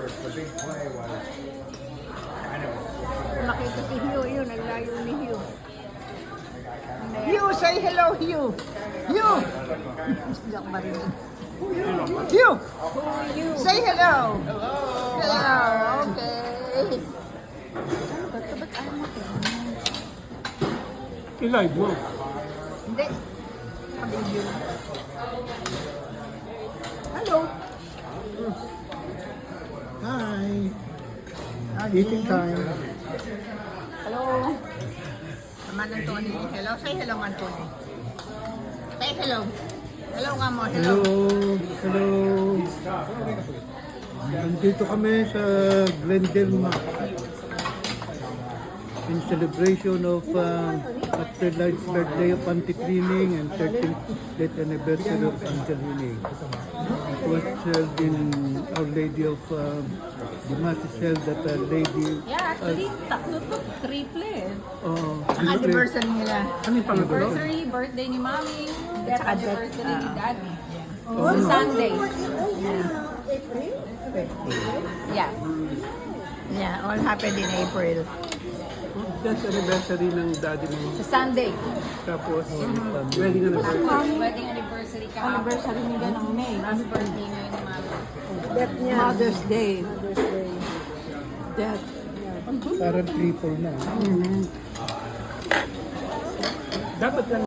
the big play was kind of. Nakita si Hugh, yun, naglayo ni Hugh. Hugh, say hello, Hugh! Hugh! Hindi ako marinig. Hugh! Say hello! Hello! Okay. Ba't ayaw mo ito? I-live mo. Hindi. Pag-video. Hello! Hi. Eating time. Hello! Man Anthony. Hello. Say hello, Man Anthony. Say hello. Hello nga mo. Hello. Hello. Nandito kami sa Glendale Mall in celebration of Afterlife's birthday of Auntie Cleaning and 13th death anniversary of Angel Hining. It was held in Our Lady of the Mass is held at a lady. Yeah, actually, tatlo to, triple. Ang anniversary nila. Ano yung pangalan? Anniversary, birthday ni Mami, death Tsaka death, anniversary ni Daddy. Oh, On Sunday. Yeah. Yeah, all happened in April. Death anniversary ng daddy mo. Sa Sunday. Tapos, wedding anniversary. Wedding anniversary ka. Anniversary nila ng May. Last birthday ngayon ni Mami. Death niya. Mother's Day. Death. Parang triple na. Dapat lang